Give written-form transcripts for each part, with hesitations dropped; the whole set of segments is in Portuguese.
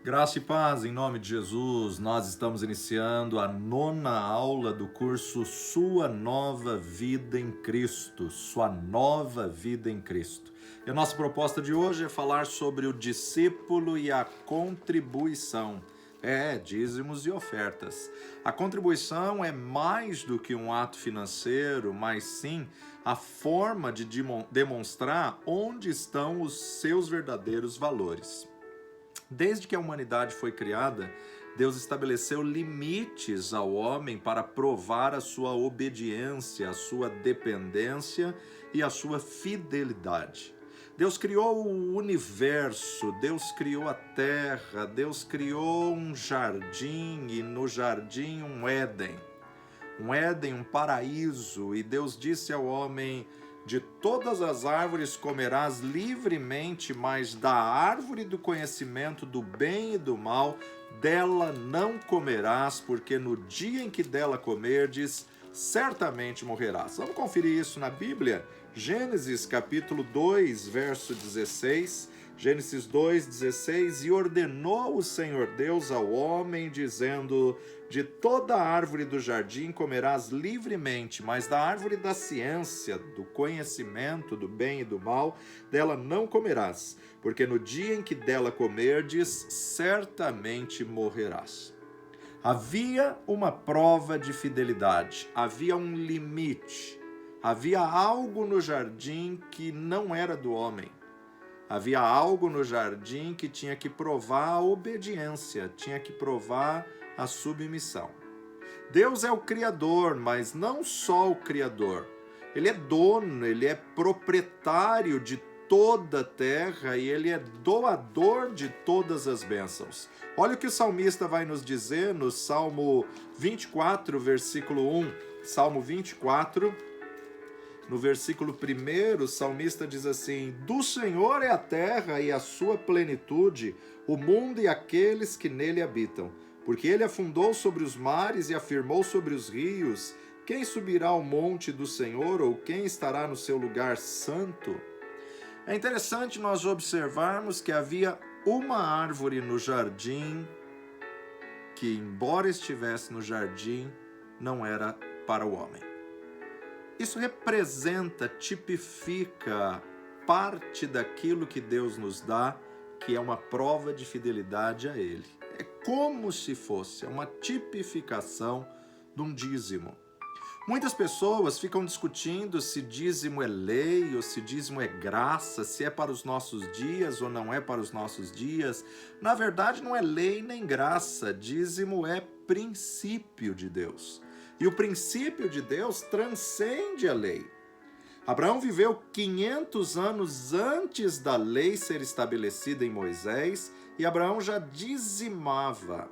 Graça e paz em nome de Jesus. Nós estamos iniciando a 9ª aula do curso Sua Nova Vida em Cristo. Sua Nova Vida em Cristo. E a nossa proposta de hoje é falar sobre o discípulo e a contribuição. Dízimos e ofertas. A contribuição é mais do que um ato financeiro, mas sim a forma de demonstrar onde estão os seus verdadeiros valores. Desde que a humanidade foi criada, Deus estabeleceu limites ao homem para provar a sua obediência, a sua dependência e a sua fidelidade. Deus criou o universo, Deus criou a terra, Deus criou um jardim e no jardim um Éden, um paraíso, e Deus disse ao homem: de todas as árvores comerás livremente, mas da árvore do conhecimento do bem e do mal, dela não comerás, porque no dia em que dela comerdes, certamente morrerás. Vamos conferir isso na Bíblia? Gênesis capítulo 2, verso 16. Gênesis 2:16, e ordenou o Senhor Deus ao homem, dizendo: de toda a árvore do jardim comerás livremente, mas da árvore da ciência, do conhecimento do bem e do mal, dela não comerás, porque no dia em que dela comerdes, certamente morrerás. Havia uma prova de fidelidade, havia um limite, havia algo no jardim que não era do homem. Havia algo no jardim que tinha que provar a obediência, tinha que provar a submissão. Deus é o Criador, mas não só o Criador. Ele é dono, ele é proprietário de toda a terra e ele é doador de todas as bênçãos. Olha o que o salmista vai nos dizer no Salmo 24, versículo 1. Salmo 24, no versículo 1, o salmista diz assim: do Senhor é a terra e a sua plenitude, o mundo e aqueles que nele habitam. Porque ele afundou sobre os mares e afirmou sobre os rios. Quem subirá ao monte do Senhor, ou quem estará no seu lugar santo? É interessante nós observarmos que havia uma árvore no jardim que, embora estivesse no jardim, não era para o homem. Isso representa, tipifica parte daquilo que Deus nos dá, que é uma prova de fidelidade a Ele. É como se fosse uma tipificação de um dízimo. Muitas pessoas ficam discutindo se dízimo é lei ou se dízimo é graça, se é para os nossos dias ou não é para os nossos dias. Na verdade, não é lei nem graça, dízimo é princípio de Deus. E o princípio de Deus transcende a lei. Abraão viveu 500 anos antes da lei ser estabelecida em Moisés e Abraão já dizimava.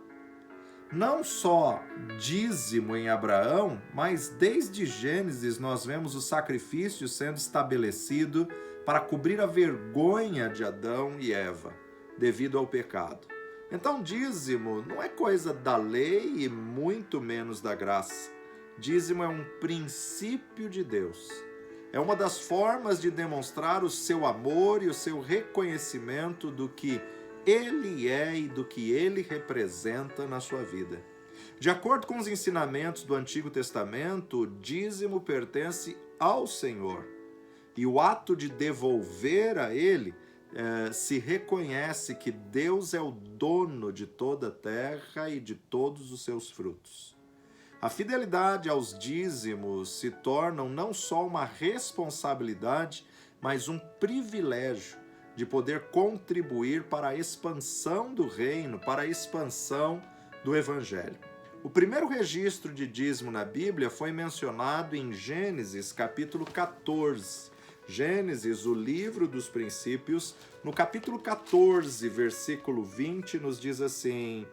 Não só dízimo em Abraão, mas desde Gênesis nós vemos o sacrifício sendo estabelecido para cobrir a vergonha de Adão e Eva, devido ao pecado. Então dízimo não é coisa da lei e muito menos da graça. Dízimo é um princípio de Deus. É uma das formas de demonstrar o seu amor e o seu reconhecimento do que Ele é e do que Ele representa na sua vida. De acordo com os ensinamentos do Antigo Testamento, o dízimo pertence ao Senhor. E o ato de devolver a Ele se reconhece que Deus é o dono de toda a terra e de todos os seus frutos. A fidelidade aos dízimos se torna não só uma responsabilidade, mas um privilégio de poder contribuir para a expansão do reino, para a expansão do evangelho. O primeiro registro de dízimo na Bíblia foi mencionado em Gênesis capítulo 14. Gênesis, o livro dos princípios, no capítulo 14, versículo 20, nos diz assim: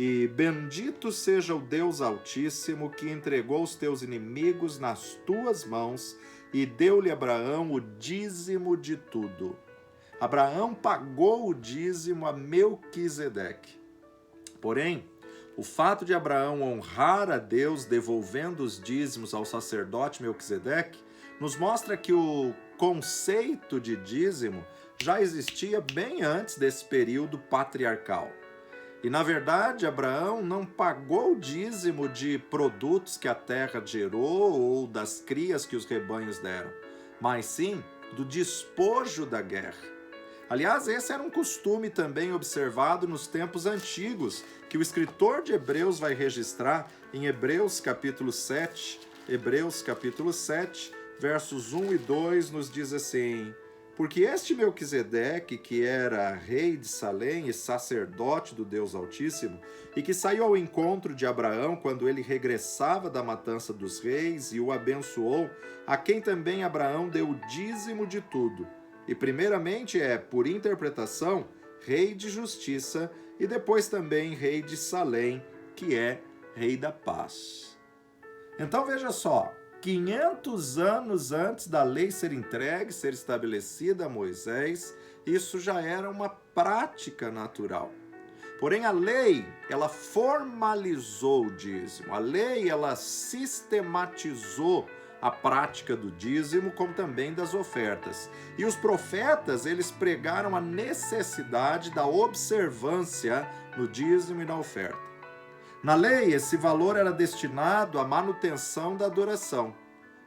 e bendito seja o Deus Altíssimo, que entregou os teus inimigos nas tuas mãos e deu-lhe Abraão o dízimo de tudo. Abraão pagou o dízimo a Melquisedeque. Porém, o fato de Abraão honrar a Deus devolvendo os dízimos ao sacerdote Melquisedeque nos mostra que o conceito de dízimo já existia bem antes desse período patriarcal. E, na verdade, Abraão não pagou o dízimo de produtos que a terra gerou ou das crias que os rebanhos deram, mas sim do despojo da guerra. Aliás, esse era um costume também observado nos tempos antigos, que o escritor de Hebreus vai registrar em Hebreus capítulo 7. Hebreus capítulo 7, versos 1 e 2 nos diz assim: porque este Melquisedeque, que era rei de Salém e sacerdote do Deus Altíssimo, e que saiu ao encontro de Abraão quando ele regressava da matança dos reis e o abençoou, a quem também Abraão deu o dízimo de tudo. E primeiramente por interpretação, rei de justiça, e depois também rei de Salém, que é rei da paz. Então veja só, 500 anos antes da lei ser entregue, ser estabelecida a Moisés, isso já era uma prática natural. Porém, a lei, ela formalizou o dízimo. A lei, ela sistematizou a prática do dízimo, como também das ofertas. E os profetas, eles pregaram a necessidade da observância no dízimo e na oferta. Na lei, esse valor era destinado à manutenção da adoração,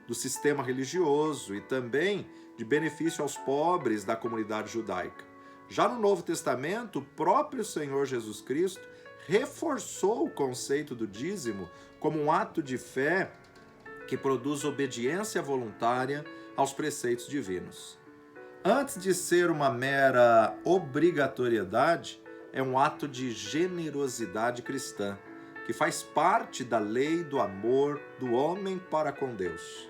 do sistema religioso e também de benefício aos pobres da comunidade judaica. Já no Novo Testamento, o próprio Senhor Jesus Cristo reforçou o conceito do dízimo como um ato de fé que produz obediência voluntária aos preceitos divinos. Antes de ser uma mera obrigatoriedade, é um ato de generosidade cristã, que faz parte da lei do amor do homem para com Deus.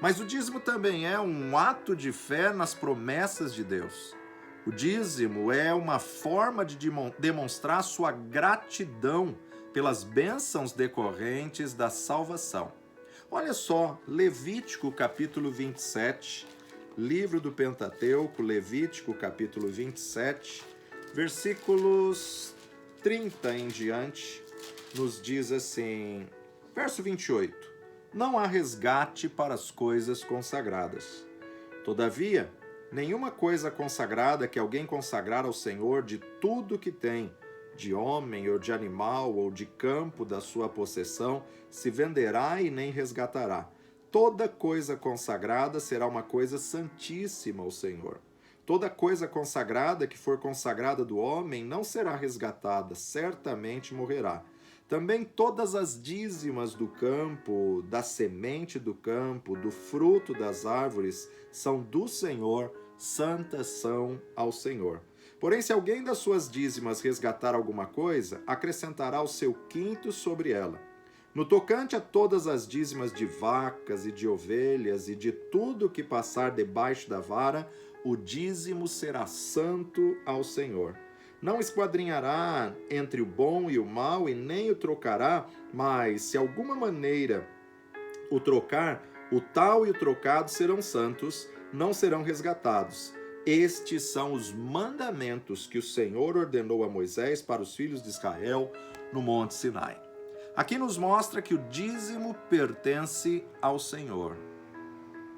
Mas o dízimo também é um ato de fé nas promessas de Deus. O dízimo é uma forma de demonstrar sua gratidão pelas bênçãos decorrentes da salvação. Olha só, Levítico capítulo 27, livro do Pentateuco, Levítico capítulo 27, versículos 30 em diante, nos diz assim, verso 28, não há resgate para as coisas consagradas. Todavia, nenhuma coisa consagrada que alguém consagrar ao Senhor de tudo que tem, de homem ou de animal ou de campo da sua possessão, se venderá e nem resgatará. Toda coisa consagrada será uma coisa santíssima ao Senhor. Toda coisa consagrada que for consagrada do homem não será resgatada, certamente morrerá. Também todas as dízimas do campo, da semente do campo, do fruto das árvores, são do Senhor, santas são ao Senhor. Porém, se alguém das suas dízimas resgatar alguma coisa, acrescentará o seu quinto sobre ela. No tocante a todas as dízimas de vacas e de ovelhas e de tudo que passar debaixo da vara, o dízimo será santo ao Senhor. Não esquadrinhará entre o bom e o mal e nem o trocará, mas se alguma maneira o trocar, o tal e o trocado serão santos, não serão resgatados. Estes são os mandamentos que o Senhor ordenou a Moisés para os filhos de Israel no Monte Sinai. Aqui nos mostra que o dízimo pertence ao Senhor.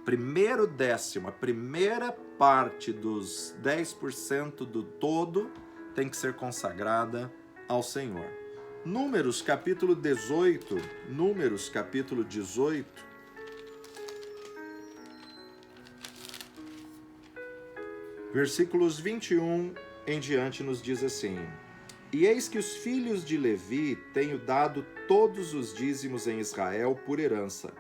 Primeiro décimo, a primeira parte dos 10% do todo tem que ser consagrada ao Senhor. Números capítulo 18, versículos 21 em diante nos diz assim: e eis que os filhos de Levi tenho dado todos os dízimos em Israel por herança.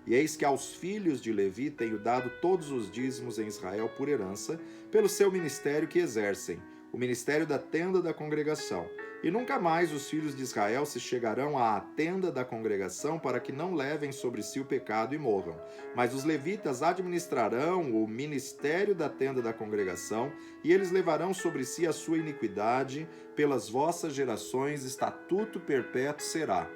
E eis que aos filhos de Levi tenho dado todos os dízimos em Israel por herança, pelo seu ministério que exercem, o ministério da tenda da congregação. E nunca mais os filhos de Israel se chegarão à tenda da congregação para que não levem sobre si o pecado e morram. Mas os levitas administrarão o ministério da tenda da congregação, e eles levarão sobre si a sua iniquidade, pelas vossas gerações estatuto perpétuo será.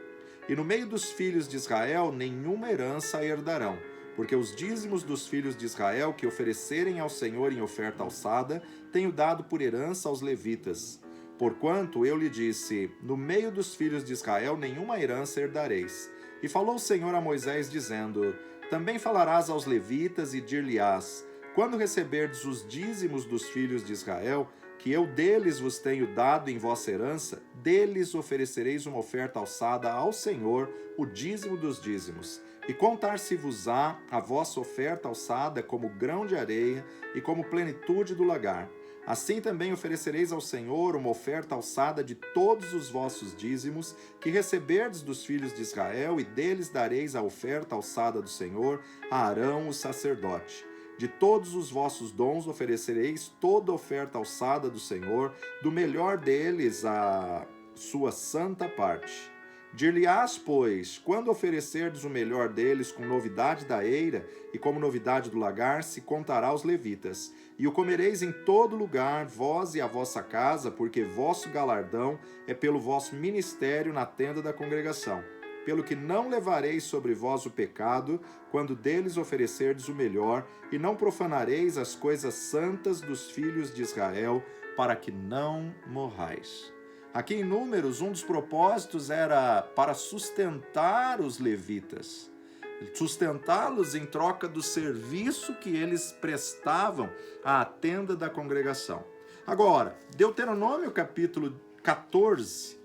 E no meio dos filhos de Israel nenhuma herança herdarão, porque os dízimos dos filhos de Israel que oferecerem ao Senhor em oferta alçada, tenho dado por herança aos levitas. Porquanto eu lhe disse, no meio dos filhos de Israel nenhuma herança herdareis. E falou o Senhor a Moisés, dizendo, também falarás aos levitas e dir-lhe-ás, quando receberdes os dízimos dos filhos de Israel, que eu deles vos tenho dado em vossa herança, deles oferecereis uma oferta alçada ao Senhor, o dízimo dos dízimos. E contar-se-vos-á a vossa oferta alçada como grão de areia e como plenitude do lagar. Assim também oferecereis ao Senhor uma oferta alçada de todos os vossos dízimos que receberdes dos filhos de Israel, e deles dareis a oferta alçada do Senhor a Arão, o sacerdote. De todos os vossos dons oferecereis toda oferta alçada do Senhor, do melhor deles a sua santa parte. Dir-lhe-ás, pois, quando oferecerdes o melhor deles com novidade da eira e como novidade do lagar, se contará aos levitas. E o comereis em todo lugar, vós e a vossa casa, porque vosso galardão é pelo vosso ministério na tenda da congregação. Pelo que não levareis sobre vós o pecado, quando deles oferecerdes o melhor, e não profanareis as coisas santas dos filhos de Israel, para que não morrais. Aqui em Números, um dos propósitos era para sustentar os levitas, sustentá-los em troca do serviço que eles prestavam à tenda da congregação. Agora, Deuteronômio capítulo 14,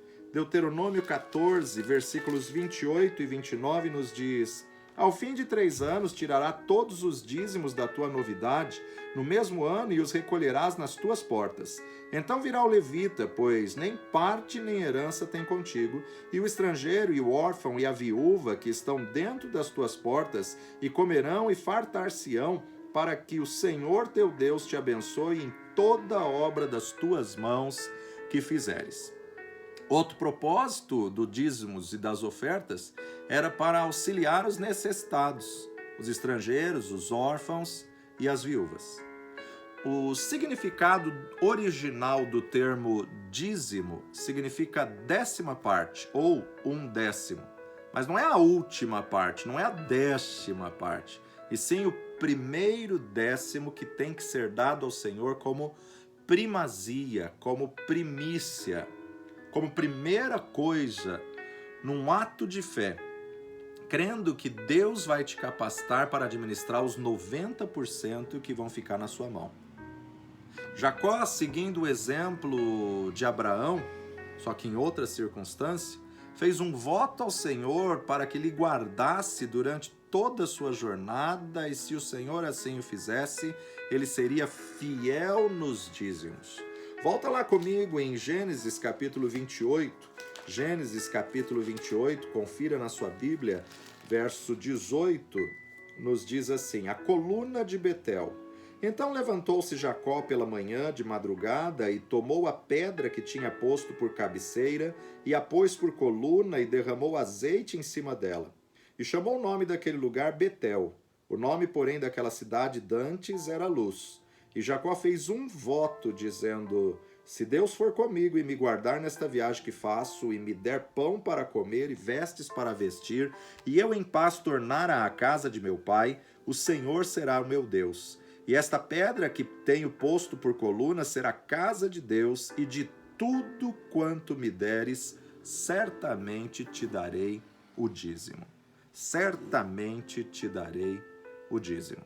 versículos 28 e 29 nos diz: Ao fim de 3 anos tirará todos os dízimos da tua novidade no mesmo ano e os recolherás nas tuas portas. Então virá o levita, pois nem parte nem herança tem contigo, e o estrangeiro e o órfão e a viúva que estão dentro das tuas portas, e comerão e fartar-se-ão, para que o Senhor teu Deus te abençoe em toda a obra das tuas mãos que fizeres. Outro propósito do dízimos e das ofertas era para auxiliar os necessitados, os estrangeiros, os órfãos e as viúvas. O significado original do termo dízimo significa 10ª parte ou 1/10, mas não é a última parte, não é a 10ª parte, e sim o primeiro 10º que tem que ser dado ao Senhor como primazia, como primícia, como primeira coisa, num ato de fé, crendo que Deus vai te capacitar para administrar os 90% que vão ficar na sua mão. Jacó, seguindo o exemplo de Abraão, só que em outra circunstância, fez um voto ao Senhor para que lhe guardasse durante toda a sua jornada, e se o Senhor assim o fizesse, ele seria fiel nos dízimos. Volta lá comigo em Gênesis capítulo 28, confira na sua Bíblia, verso 18, nos diz assim: A coluna de Betel. Então levantou-se Jacó pela manhã de madrugada e tomou a pedra que tinha posto por cabeceira e a pôs por coluna e derramou azeite em cima dela. E chamou o nome daquele lugar Betel. O nome, porém, daquela cidade dantes era Luz. E Jacó fez um voto, dizendo: Se Deus for comigo e me guardar nesta viagem que faço, e me der pão para comer e vestes para vestir, e eu em paz tornar à casa de meu pai, o Senhor será o meu Deus. E esta pedra que tenho posto por coluna será casa de Deus, e de tudo quanto me deres, certamente te darei o dízimo. Certamente te darei o dízimo.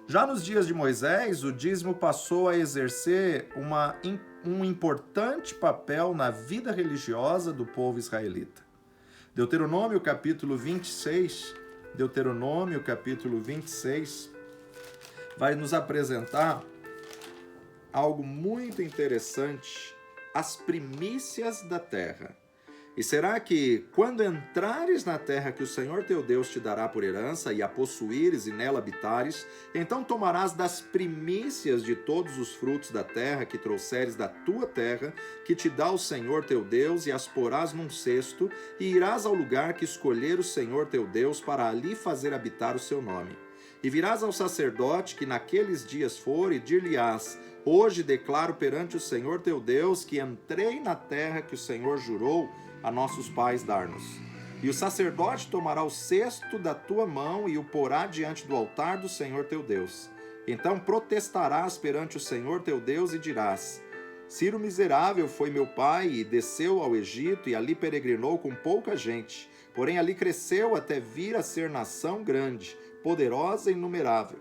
Já nos dias de Moisés, o dízimo passou a exercer um importante papel na vida religiosa do povo israelita. Deuteronômio capítulo 26, vai nos apresentar algo muito interessante, as primícias da terra. E será que, quando entrares na terra que o Senhor teu Deus te dará por herança, e a possuíres e nela habitares, então tomarás das primícias de todos os frutos da terra que trouxeres da tua terra, que te dá o Senhor teu Deus, e as porás num cesto, e irás ao lugar que escolher o Senhor teu Deus para ali fazer habitar o seu nome. E virás ao sacerdote que naqueles dias for, e dir-lhe-ás: Hoje declaro perante o Senhor teu Deus que entrei na terra que o Senhor jurou a nossos pais dar-nos. E o sacerdote tomará o cesto da tua mão e o porá diante do altar do Senhor teu Deus. Então protestarás perante o Senhor teu Deus e dirás: Ciro miserável foi meu pai e desceu ao Egito e ali peregrinou com pouca gente, porém ali cresceu até vir a ser nação grande, poderosa e inumerável.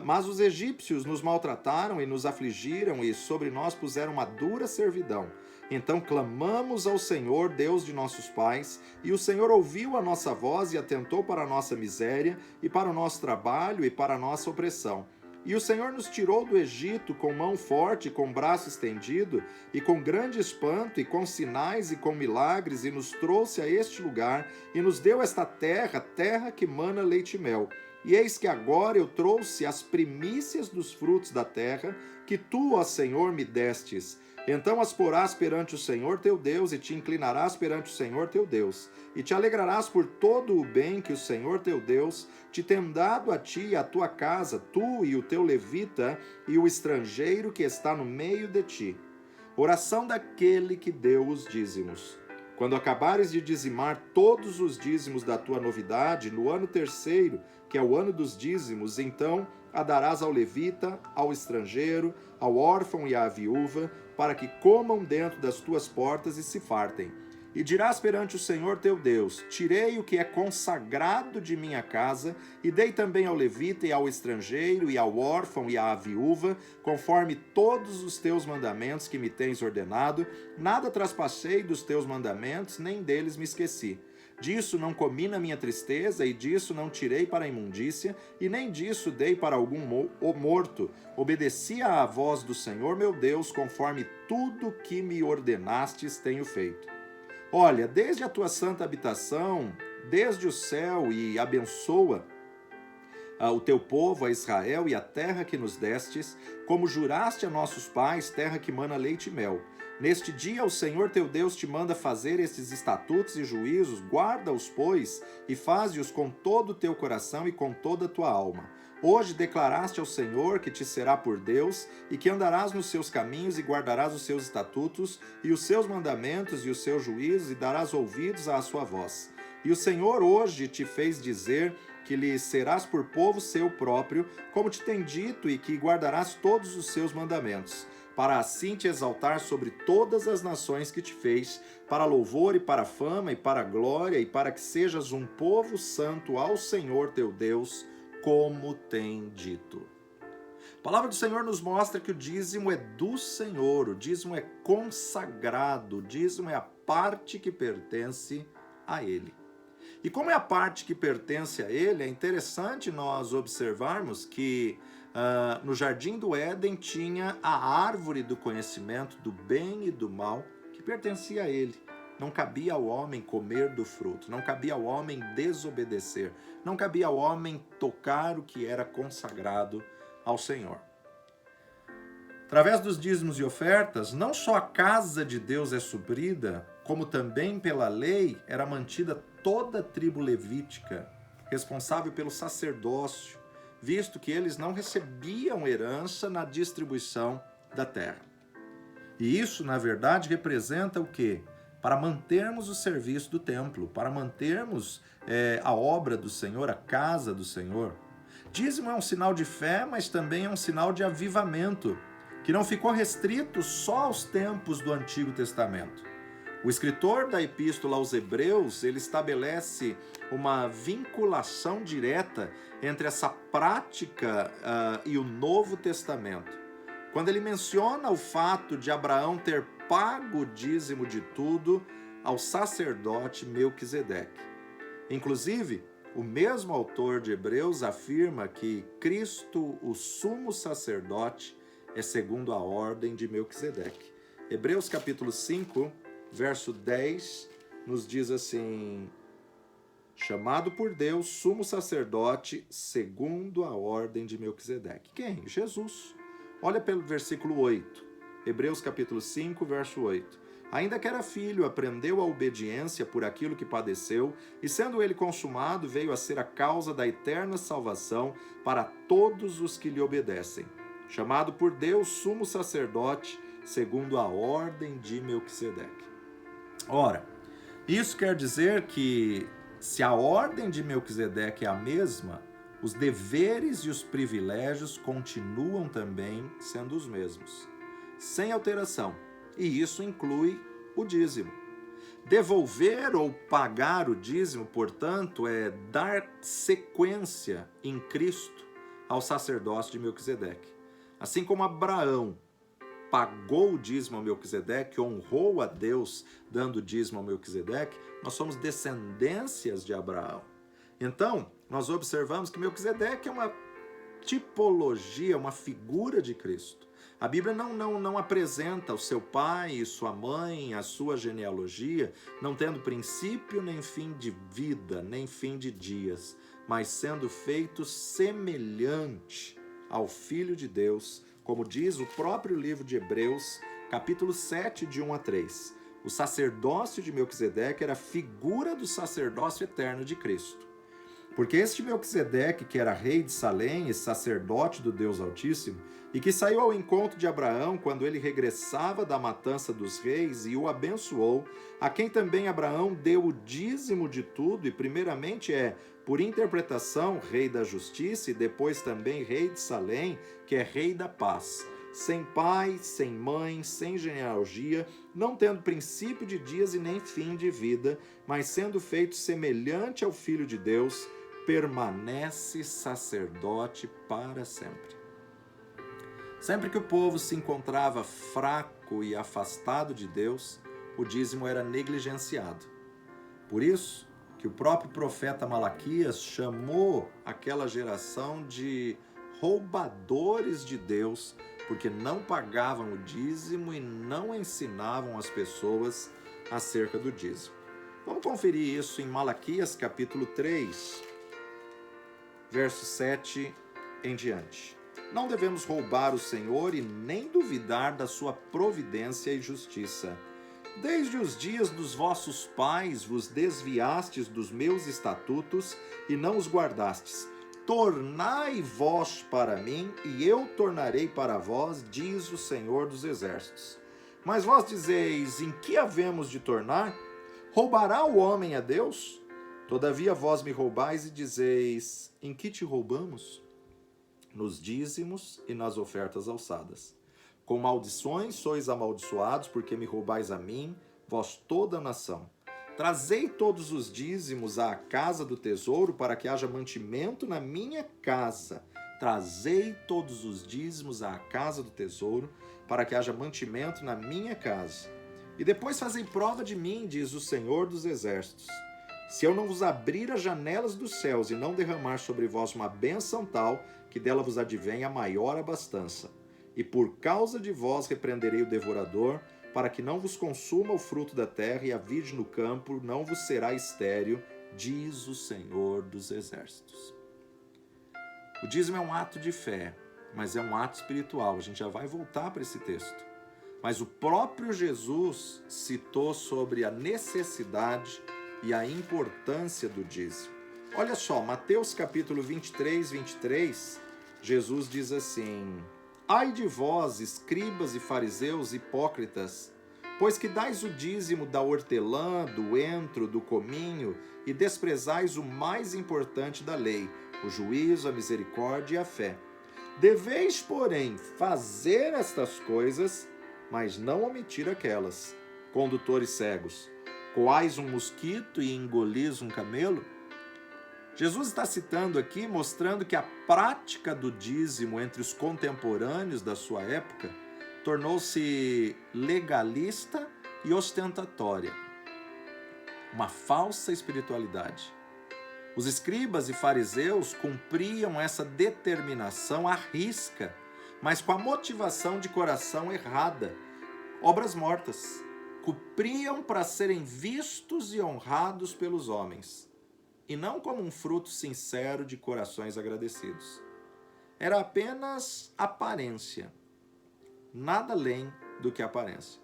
Mas os egípcios nos maltrataram e nos afligiram e sobre nós puseram uma dura servidão. Então clamamos ao Senhor, Deus de nossos pais, e o Senhor ouviu a nossa voz e atentou para a nossa miséria e para o nosso trabalho e para a nossa opressão. E o Senhor nos tirou do Egito com mão forte, com braço estendido, e com grande espanto, e com sinais e com milagres, e nos trouxe a este lugar, e nos deu esta terra, terra que mana leite e mel. E eis que agora eu trouxe as primícias dos frutos da terra, que tu, ó Senhor, me destes. Então as porás perante o Senhor teu Deus, e te inclinarás perante o Senhor teu Deus, e te alegrarás por todo o bem que o Senhor teu Deus te tem dado a ti e a tua casa, tu e o teu levita, e o estrangeiro que está no meio de ti. Oração daquele que deu os dízimos. Quando acabares de dizimar todos os dízimos da tua novidade, no ano terceiro, que é o ano dos dízimos, então a darás ao levita, ao estrangeiro, ao órfão e à viúva, para que comam dentro das tuas portas e se fartem. E dirás perante o Senhor teu Deus: tirei o que é consagrado de minha casa, e dei também ao levita e ao estrangeiro, e ao órfão e à viúva, conforme todos os teus mandamentos que me tens ordenado, nada traspassei dos teus mandamentos, nem deles me esqueci. Disso não comi na minha tristeza, e disso não tirei para a imundícia, e nem disso dei para algum morto. Obedeci à voz do Senhor meu Deus, conforme tudo que me ordenastes tenho feito. Olha, desde a tua santa habitação, desde o céu, e abençoa o teu povo, a Israel, e a terra que nos destes, como juraste a nossos pais, terra que mana leite e mel. Neste dia o Senhor teu Deus te manda fazer estes estatutos e juízos, guarda-os, pois, e faze-os com todo o teu coração e com toda a tua alma. Hoje declaraste ao Senhor que te será por Deus, e que andarás nos seus caminhos e guardarás os seus estatutos, e os seus mandamentos e os seus juízos, e darás ouvidos à sua voz. E o Senhor hoje te fez dizer que lhe serás por povo seu próprio, como te tem dito, e que guardarás todos os seus mandamentos, para assim te exaltar sobre todas as nações que te fez, para louvor e para fama e para glória, e para que sejas um povo santo ao Senhor teu Deus, como tem dito. A palavra do Senhor nos mostra que o dízimo é do Senhor, o dízimo é consagrado, o dízimo é a parte que pertence a Ele. E como é a parte que pertence a Ele, é interessante nós observarmos que no Jardim do Éden tinha a árvore do conhecimento do bem e do mal que pertencia a Ele. Não cabia ao homem comer do fruto, não cabia ao homem desobedecer, não cabia ao homem tocar o que era consagrado ao Senhor. Através dos dízimos e ofertas, não só a casa de Deus é suprida, como também pela lei era mantida toda a tribo levítica, responsável pelo sacerdócio, visto que eles não recebiam herança na distribuição da terra. E isso, na verdade, representa o quê? Para mantermos o serviço do templo, para mantermos a obra do Senhor, a casa do Senhor. Dízimo é um sinal de fé, mas também é um sinal de avivamento, que não ficou restrito só aos tempos do Antigo Testamento. O escritor da Epístola aos Hebreus, ele estabelece uma vinculação direta entre essa prática e o Novo Testamento. Quando ele menciona o fato de Abraão ter pago o dízimo de tudo ao sacerdote Melquisedeque. Inclusive, o mesmo autor de Hebreus afirma que Cristo, o sumo sacerdote, é segundo a ordem de Melquisedeque. Hebreus capítulo 5, verso 10, nos diz assim: chamado por Deus, sumo sacerdote, segundo a ordem de Melquisedeque. Quem? Jesus. Olha pelo versículo 8, Hebreus capítulo 5, verso 8. Ainda que era filho, aprendeu a obediência por aquilo que padeceu, e sendo ele consumado, veio a ser a causa da eterna salvação para todos os que lhe obedecem. Chamado por Deus, sumo sacerdote, segundo a ordem de Melquisedeque. Ora, isso quer dizer que se a ordem de Melquisedeque é a mesma, os deveres e os privilégios continuam também sendo os mesmos, sem alteração, e isso inclui o dízimo. Devolver ou pagar o dízimo, portanto, é dar sequência em Cristo ao sacerdócio de Melquisedeque. Assim como Abraão pagou o dízimo a Melquisedeque, honrou a Deus dando dízimo a Melquisedeque, nós somos descendências de Abraão. Então, nós observamos que Melquisedeque é uma tipologia, uma figura de Cristo. A Bíblia não apresenta o seu pai e sua mãe, a sua genealogia, não tendo princípio nem fim de vida, nem fim de dias, mas sendo feito semelhante ao Filho de Deus, como diz o próprio livro de Hebreus, capítulo 7, de 1 a 3. O sacerdócio de Melquisedeque era a figura do sacerdócio eterno de Cristo. Porque este Melquisedeque, que era rei de Salém e sacerdote do Deus Altíssimo, e que saiu ao encontro de Abraão quando ele regressava da matança dos reis e o abençoou, a quem também Abraão deu o dízimo de tudo, e primeiramente por interpretação, rei da justiça, e depois também rei de Salém, que é rei da paz. Sem pai, sem mãe, sem genealogia, não tendo princípio de dias e nem fim de vida, mas sendo feito semelhante ao Filho de Deus, permanece sacerdote para sempre. Sempre que o povo se encontrava fraco e afastado de Deus, o dízimo era negligenciado. Por isso que o próprio profeta Malaquias chamou aquela geração de roubadores de Deus, porque não pagavam o dízimo e não ensinavam as pessoas acerca do dízimo. Vamos conferir isso em Malaquias capítulo 3, verso 7 em diante. Não devemos roubar o Senhor e nem duvidar da sua providência e justiça. Desde os dias dos vossos pais vos desviastes dos meus estatutos e não os guardastes. Tornai vós para mim, e eu tornarei para vós, diz o Senhor dos Exércitos. Mas vós dizeis, em que havemos de tornar? Roubará o homem a Deus? Todavia vós me roubais e dizeis, em que te roubamos? Nos dízimos e nas ofertas alçadas. Com maldições sois amaldiçoados, porque me roubais a mim, vós toda a nação. Trazei todos os dízimos à casa do tesouro, para que haja mantimento na minha casa. Trazei todos os dízimos à casa do tesouro, para que haja mantimento na minha casa. E depois fazei prova de mim, diz o Senhor dos Exércitos. Se eu não vos abrir as janelas dos céus e não derramar sobre vós uma bênção tal, que dela vos advém a maior abastança. E por causa de vós repreenderei o devorador, para que não vos consuma o fruto da terra e a vide no campo não vos será estéril, diz o Senhor dos Exércitos. O dízimo é um ato de fé, mas é um ato espiritual. A gente já vai voltar para esse texto. Mas o próprio Jesus citou sobre a necessidade e a importância do dízimo. Olha só, Mateus capítulo 23, Jesus diz assim: Ai de vós, escribas e fariseus hipócritas, pois que dais o dízimo da hortelã, do entro, do cominho, e desprezais o mais importante da lei, o juízo, a misericórdia e a fé. Deveis, porém, fazer estas coisas, mas não omitir aquelas. Condutores cegos, coais um mosquito e engolis um camelo? Jesus está citando aqui, mostrando que a prática do dízimo entre os contemporâneos da sua época tornou-se legalista e ostentatória. Uma falsa espiritualidade. Os escribas e fariseus cumpriam essa determinação à risca, mas com a motivação de coração errada. Obras mortas. Cumpriam para serem vistos e honrados pelos homens, e não como um fruto sincero de corações agradecidos. Era apenas aparência, nada além do que aparência.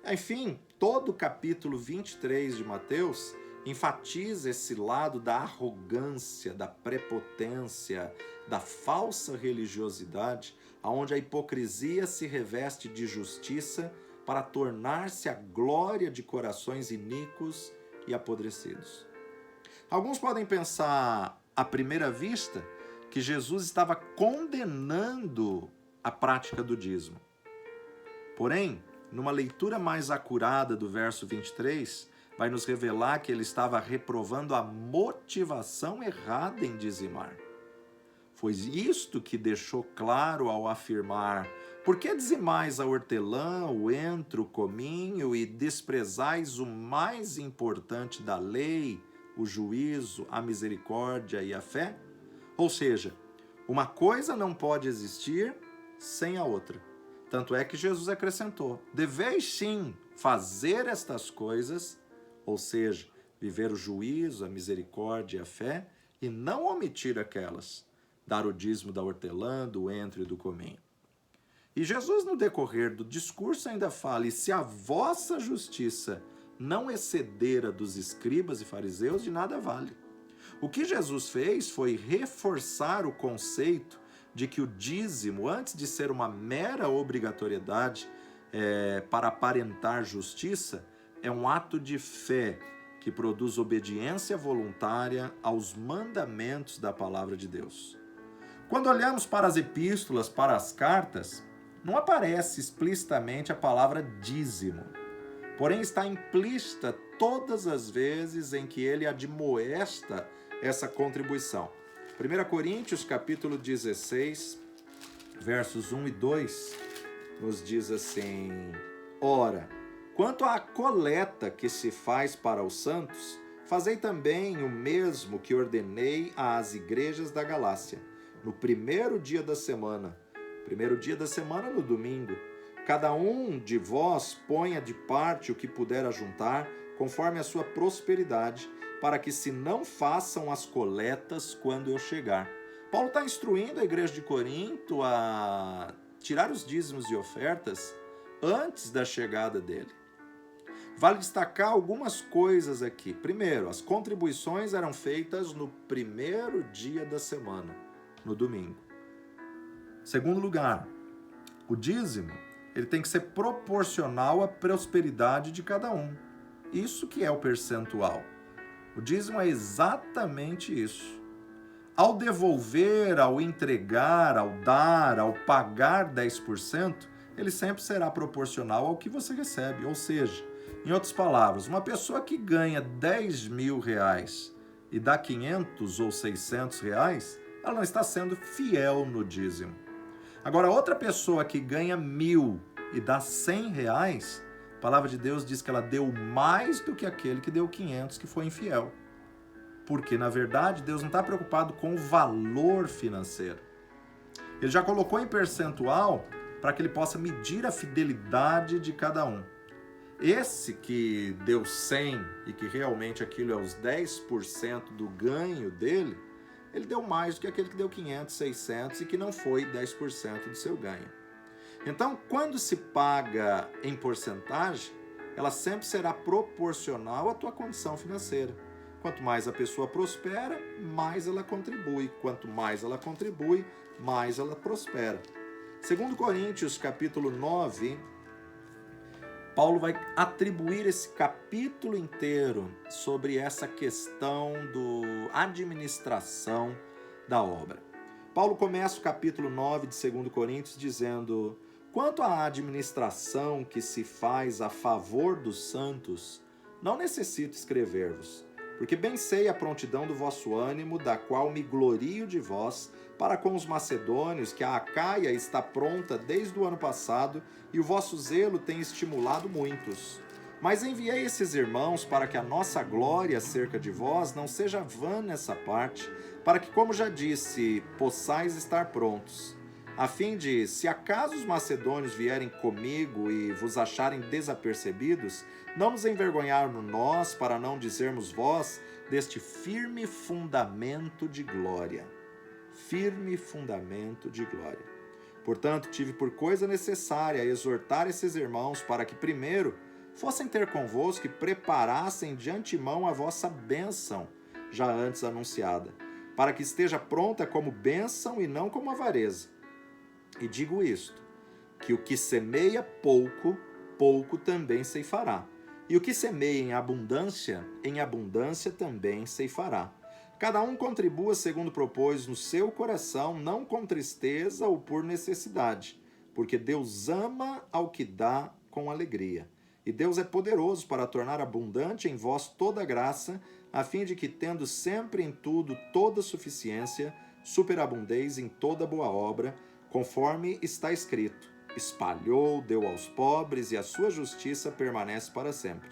Enfim, todo o capítulo 23 de Mateus enfatiza esse lado da arrogância, da prepotência, da falsa religiosidade, onde a hipocrisia se reveste de justiça para tornar-se a glória de corações iníquos e apodrecidos. Alguns podem pensar, à primeira vista, que Jesus estava condenando a prática do dízimo. Porém, numa leitura mais acurada do verso 23, vai nos revelar que ele estava reprovando a motivação errada em dizimar. Foi isto que deixou claro ao afirmar: por que dizimais a hortelã, o entro, o cominho e desprezais o mais importante da lei, o juízo, a misericórdia e a fé? Ou seja, uma coisa não pode existir sem a outra. Tanto é que Jesus acrescentou: deveis sim fazer estas coisas, ou seja, viver o juízo, a misericórdia e a fé, e não omitir aquelas, dar o dízimo da hortelã, do entro e do cominho. E Jesus, no decorrer do discurso, ainda fala: e se a vossa justiça não exceder a dos escribas e fariseus, de nada vale. O que Jesus fez foi reforçar o conceito de que o dízimo, antes de ser uma mera obrigatoriedade para aparentar justiça, é um ato de fé que produz obediência voluntária aos mandamentos da palavra de Deus. Quando olhamos para as epístolas, para as cartas, não aparece explicitamente a palavra dízimo, porém está implícita todas as vezes em que ele admoesta essa contribuição. 1 Coríntios capítulo 16, versos 1 e 2, nos diz assim: ora, quanto à coleta que se faz para os santos, fazei também o mesmo que ordenei às igrejas da Galácia, no primeiro dia da semana no domingo. Cada um de vós ponha de parte o que puder ajuntar, conforme a sua prosperidade, para que se não façam as coletas quando eu chegar. Paulo está instruindo a igreja de Corinto a tirar os dízimos e ofertas antes da chegada dele. Vale destacar algumas coisas aqui. Primeiro, as contribuições eram feitas no primeiro dia da semana, no domingo. Segundo lugar, o dízimo ele tem que ser proporcional à prosperidade de cada um. Isso que é o percentual. O dízimo é exatamente isso. Ao devolver, ao entregar, ao dar, ao pagar 10%, ele sempre será proporcional ao que você recebe. Ou seja, em outras palavras, uma pessoa que ganha 10 mil reais e dá 500 ou 600 reais, ela não está sendo fiel no dízimo. Agora, outra pessoa que ganha 1.000 e dá 100 reais, a palavra de Deus diz que ela deu mais do que aquele que deu 500, que foi infiel. Porque, na verdade, Deus não está preocupado com o valor financeiro. Ele já colocou em percentual para que ele possa medir a fidelidade de cada um. Esse que deu 100 e que realmente aquilo é os 10% do ganho dele, ele deu mais do que aquele que deu 500, 600 e que não foi 10% do seu ganho. Então, quando se paga em porcentagem, ela sempre será proporcional à tua condição financeira. Quanto mais a pessoa prospera, mais ela contribui. Quanto mais ela contribui, mais ela prospera. 2 Coríntios, capítulo 9, Paulo vai atribuir esse capítulo inteiro sobre essa questão da administração da obra. Paulo começa o capítulo 9 de 2 Coríntios dizendo: quanto à administração que se faz a favor dos santos, não necessito escrever-vos, porque bem sei a prontidão do vosso ânimo, da qual me glorio de vós, para com os macedônios, que a Acaia está pronta desde o ano passado, e o vosso zelo tem estimulado muitos. Mas enviei esses irmãos para que a nossa glória acerca de vós não seja vã nessa parte, para que, como já disse, possais estar prontos, a fim de, se acaso os macedônios vierem comigo e vos acharem desapercebidos, não nos envergonharmos nós, para não dizermos vós, deste firme fundamento de glória. Firme fundamento de glória. Portanto, tive por coisa necessária exortar esses irmãos para que, primeiro, fossem ter convosco e preparassem de antemão a vossa bênção, já antes anunciada, para que esteja pronta como bênção e não como avareza. E digo isto, que o que semeia pouco, pouco também ceifará. E o que semeia em abundância também ceifará. Cada um contribua segundo propôs no seu coração, não com tristeza ou por necessidade, porque Deus ama ao que dá com alegria. E Deus é poderoso para tornar abundante em vós toda graça, a fim de que, tendo sempre em tudo toda suficiência, superabundeis em toda boa obra, conforme está escrito: espalhou, deu aos pobres, e a sua justiça permanece para sempre.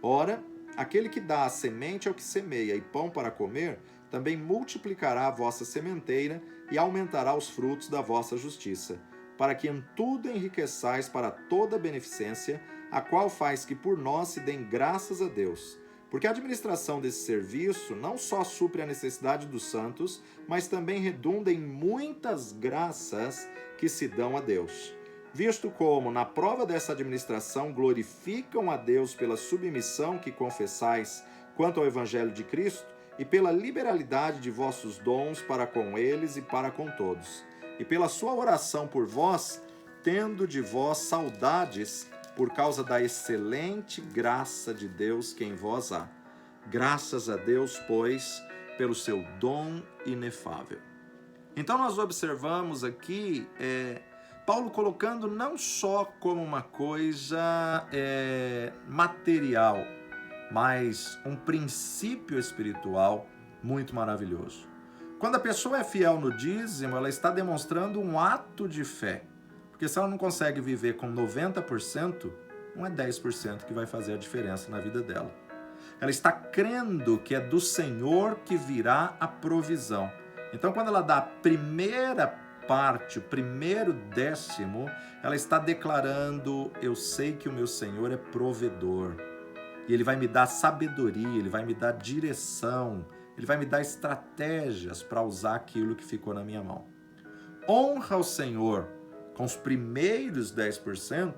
Ora, aquele que dá a semente ao que semeia e pão para comer, também multiplicará a vossa sementeira e aumentará os frutos da vossa justiça, para que em tudo enriqueçais para toda beneficência, a qual faz que por nós se deem graças a Deus. Porque a administração desse serviço não só supre a necessidade dos santos, mas também redunda em muitas graças que se dão a Deus. Visto como, na prova dessa administração, glorificam a Deus pela submissão que confessais quanto ao Evangelho de Cristo e pela liberalidade de vossos dons para com eles e para com todos. E pela sua oração por vós, tendo de vós saudades por causa da excelente graça de Deus que em vós há. Graças a Deus, pois, pelo seu dom inefável. Então nós observamos aqui Paulo colocando não só como uma coisa material, mas um princípio espiritual muito maravilhoso. Quando a pessoa é fiel no dízimo, ela está demonstrando um ato de fé. Porque se ela não consegue viver com 90%, não é 10% que vai fazer a diferença na vida dela. Ela está crendo que é do Senhor que virá a provisão. Então, quando ela dá a primeira parte, o primeiro décimo, ela está declarando: eu sei que o meu Senhor é provedor. E Ele vai me dar sabedoria, Ele vai me dar direção, Ele vai me dar estratégias para usar aquilo que ficou na minha mão. Honra ao Senhor com os primeiros 10%,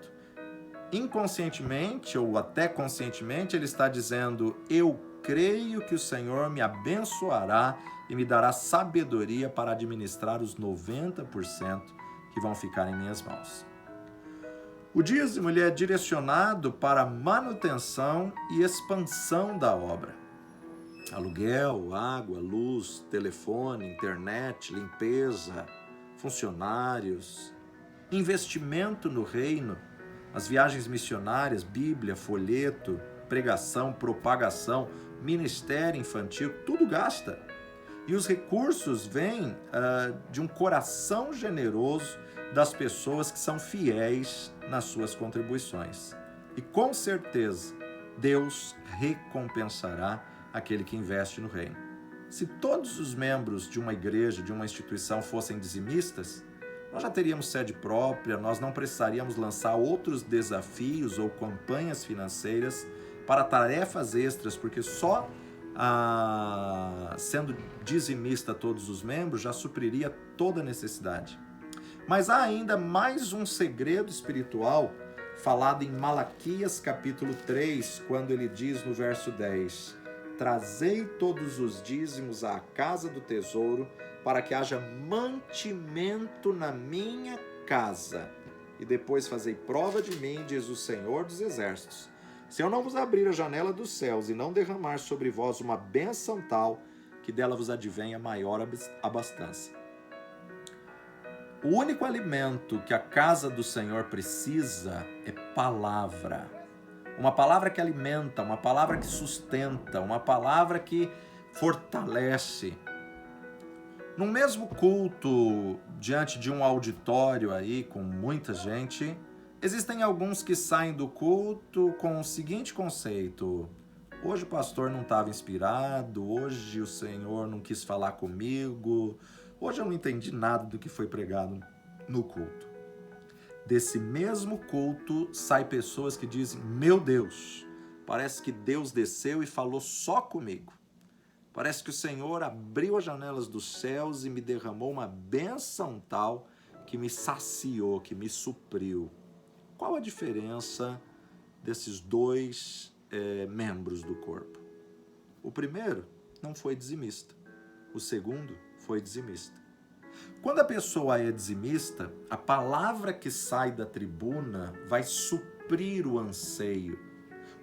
inconscientemente ou até conscientemente, ele está dizendo: eu creio que o Senhor me abençoará e me dará sabedoria para administrar os 90% que vão ficar em minhas mãos. O dízimo ele é direcionado para a manutenção e expansão da obra. Aluguel, água, luz, telefone, internet, limpeza, funcionários, investimento no reino, as viagens missionárias, Bíblia, folheto, pregação, propagação, ministério infantil, tudo gasta. E os recursos vêm de um coração generoso das pessoas que são fiéis nas suas contribuições. E com certeza, Deus recompensará aquele que investe no reino. Se todos os membros de uma igreja, de uma instituição fossem dizimistas, nós já teríamos sede própria, nós não precisaríamos lançar outros desafios ou campanhas financeiras para tarefas extras, porque só sendo dizimista todos os membros já supriria toda a necessidade. Mas há ainda mais um segredo espiritual falado em Malaquias capítulo 3, quando ele diz no verso 10: trazei todos os dízimos à casa do tesouro, para que haja mantimento na minha casa. E depois fazei prova de mim, diz o Senhor dos Exércitos, se eu não vos abrir a janela dos céus e não derramar sobre vós uma bênção tal, que dela vos advenha maior abastança. O único alimento que a casa do Senhor precisa é palavra. Uma palavra que alimenta, uma palavra que sustenta, uma palavra que fortalece. No mesmo culto, diante de um auditório aí com muita gente, existem alguns que saem do culto com o seguinte conceito: hoje o pastor não estava inspirado, hoje o Senhor não quis falar comigo, hoje eu não entendi nada do que foi pregado no culto. Desse mesmo culto, saem pessoas que dizem: meu Deus, parece que Deus desceu e falou só comigo. Parece que o Senhor abriu as janelas dos céus e me derramou uma bênção tal que me saciou, que me supriu. Qual a diferença desses dois membros do corpo? O primeiro não foi dizimista, o segundo foi dizimista. Quando a pessoa é dizimista, a palavra que sai da tribuna vai suprir o anseio.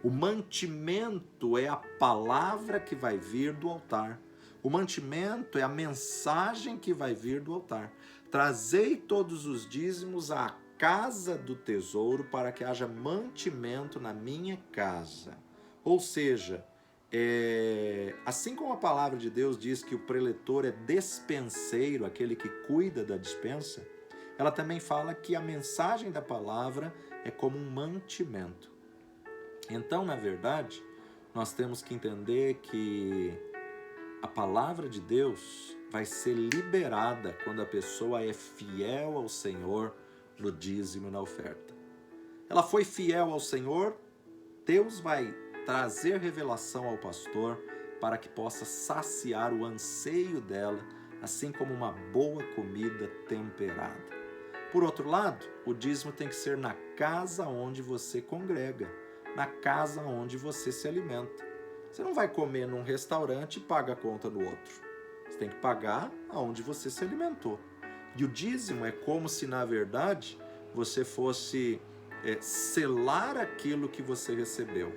O mantimento é a palavra que vai vir do altar. O mantimento é a mensagem que vai vir do altar. Trazei todos os dízimos à casa do tesouro para que haja mantimento na minha casa. Ou seja, Assim como a palavra de Deus diz que o preletor é despenseiro, aquele que cuida da despensa, ela também fala que a mensagem da palavra é como um mantimento. Então, na verdade, nós temos que entender que a palavra de Deus vai ser liberada quando a pessoa é fiel ao Senhor no dízimo e na oferta. Ela foi fiel ao Senhor, Deus vai trazer revelação ao pastor para que possa saciar o anseio dela, assim como uma boa comida temperada. Por outro lado, o dízimo tem que ser na casa onde você congrega, na casa onde você se alimenta. Você não vai comer num restaurante e paga a conta no outro. Você tem que pagar aonde você se alimentou. E o dízimo é como se, na verdade, você fosse selar aquilo que você recebeu.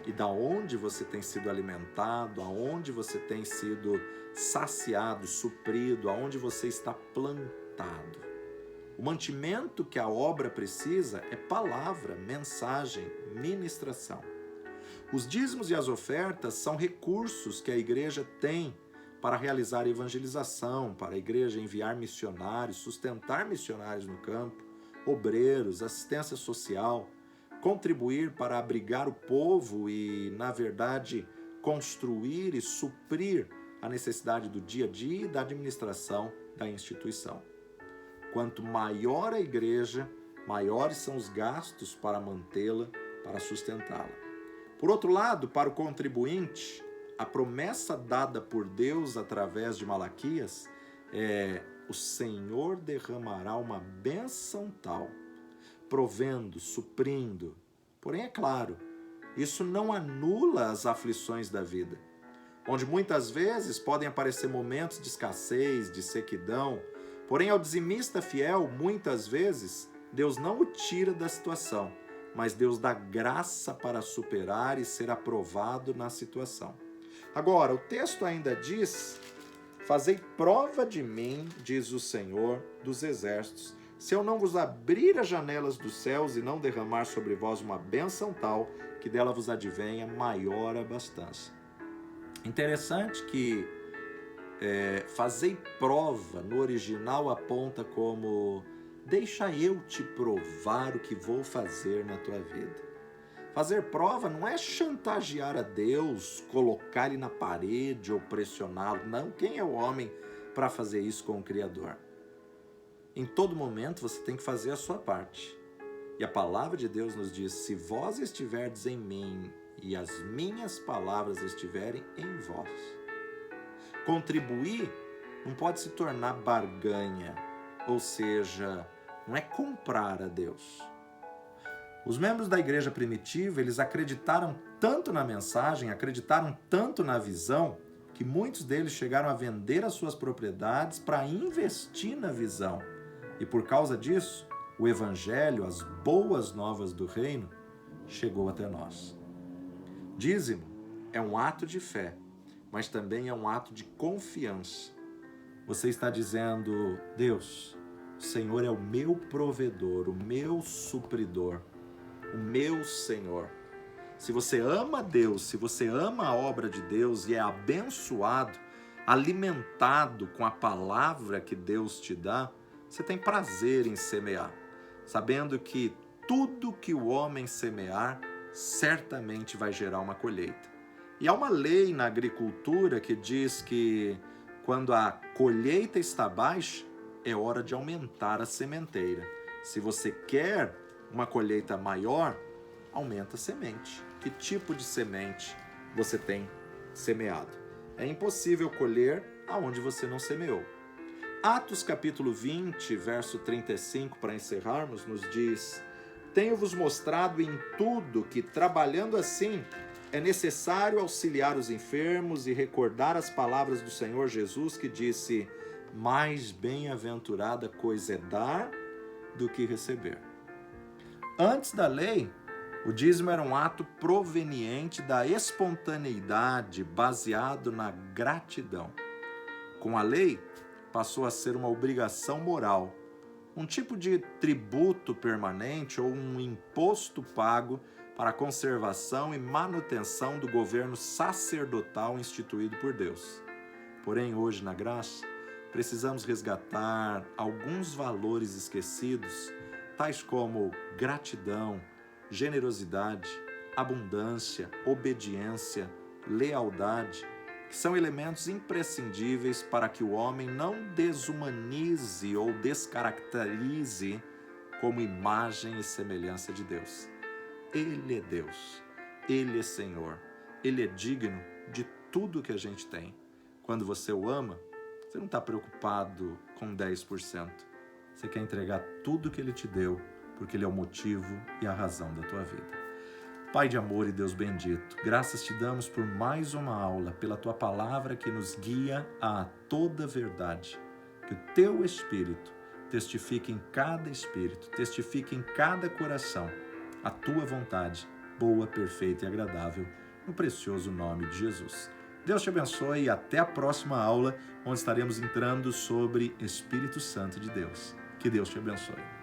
E da onde você tem sido alimentado, aonde você tem sido saciado, suprido, aonde você está plantado. O mantimento que a obra precisa é palavra, mensagem, ministração. Os dízimos e as ofertas são recursos que a igreja tem para realizar evangelização, para a igreja enviar missionários, sustentar missionários no campo, obreiros, assistência social, contribuir para abrigar o povo e, na verdade, construir e suprir a necessidade do dia a dia e da administração da instituição. Quanto maior a igreja, maiores são os gastos para mantê-la, para sustentá-la. Por outro lado, para o contribuinte, a promessa dada por Deus através de Malaquias é: o Senhor derramará uma bênção tal, provendo, suprindo. Porém, é claro, isso não anula as aflições da vida, onde muitas vezes podem aparecer momentos de escassez, de sequidão. Porém, ao dizimista fiel, muitas vezes, Deus não o tira da situação, mas Deus dá graça para superar e ser aprovado na situação. Agora, o texto ainda diz: fazei prova de mim, diz o Senhor dos Exércitos, se eu não vos abrir as janelas dos céus e não derramar sobre vós uma bênção tal, que dela vos advenha maior abastança. Interessante que fazei prova, no original aponta como: deixa eu te provar o que vou fazer na tua vida. Fazer prova não é chantagear a Deus, colocar ele na parede ou pressioná-lo. Não, quem é o homem para fazer isso com o Criador? Em todo momento você tem que fazer a sua parte. E a palavra de Deus nos diz: se vós estiverdes em mim e as minhas palavras estiverem em vós. Contribuir não pode se tornar barganha, ou seja, não é comprar a Deus. Os membros da igreja primitiva, eles acreditaram tanto na mensagem, acreditaram tanto na visão, que muitos deles chegaram a vender as suas propriedades para investir na visão. E por causa disso, o evangelho, as boas novas do reino, chegou até nós. Dízimo é um ato de fé, mas também é um ato de confiança. Você está dizendo: Deus, o Senhor é o meu provedor, o meu supridor, o meu Senhor. Se você ama Deus, se você ama a obra de Deus e é abençoado, alimentado com a palavra que Deus te dá, você tem prazer em semear, sabendo que tudo que o homem semear certamente vai gerar uma colheita. E há uma lei na agricultura que diz que quando a colheita está baixa, é hora de aumentar a sementeira. Se você quer uma colheita maior, aumenta a semente. Que tipo de semente você tem semeado? É impossível colher aonde você não semeou. Atos capítulo 20, verso 35, para encerrarmos, nos diz: tenho-vos mostrado em tudo que, trabalhando assim, é necessário auxiliar os enfermos e recordar as palavras do Senhor Jesus, que disse: mais bem-aventurada coisa é dar do que receber. Antes da lei, o dízimo era um ato proveniente da espontaneidade, baseado na gratidão. Com a lei, passou a ser uma obrigação moral, um tipo de tributo permanente ou um imposto pago para a conservação e manutenção do governo sacerdotal instituído por Deus. Porém, hoje, na graça, precisamos resgatar alguns valores esquecidos, tais como gratidão, generosidade, abundância, obediência, lealdade, que são elementos imprescindíveis para que o homem não desumanize ou descaracterize como imagem e semelhança de Deus. Ele é Deus, Ele é Senhor, Ele é digno de tudo que a gente tem. Quando você o ama, você não está preocupado com 10%. Você quer entregar tudo que Ele te deu, porque Ele é o motivo e a razão da tua vida. Pai de amor e Deus bendito, graças te damos por mais uma aula, pela tua palavra que nos guia a toda verdade. Que o teu Espírito testifique em cada espírito, testifique em cada coração a tua vontade, boa, perfeita e agradável, no precioso nome de Jesus. Deus te abençoe e até a próxima aula, onde estaremos entrando sobre Espírito Santo de Deus. Que Deus te abençoe.